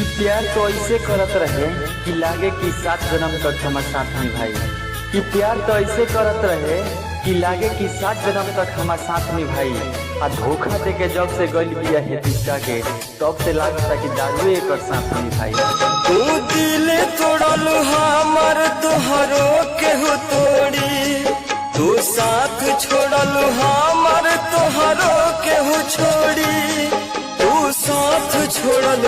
कि प्यार तो ऐसे करत रहे कि लागे कि 7 जन्म तक हमार साथ निभाई। कि प्यार तो ऐसे करत रहे कि लागे कि 7 जन्म तक हमार साथ निभाई। आ धोखा दे के जब से गइल बिया है दिशा के, तब से लागता कि दारुए एकर साथ निभाई। तू दिल तोड़ल हमर तोहरो केहू तोड़ी, तू साथ छोड़ल हमर तोहरो केहू छोड़ी, तू साथ छोड़ल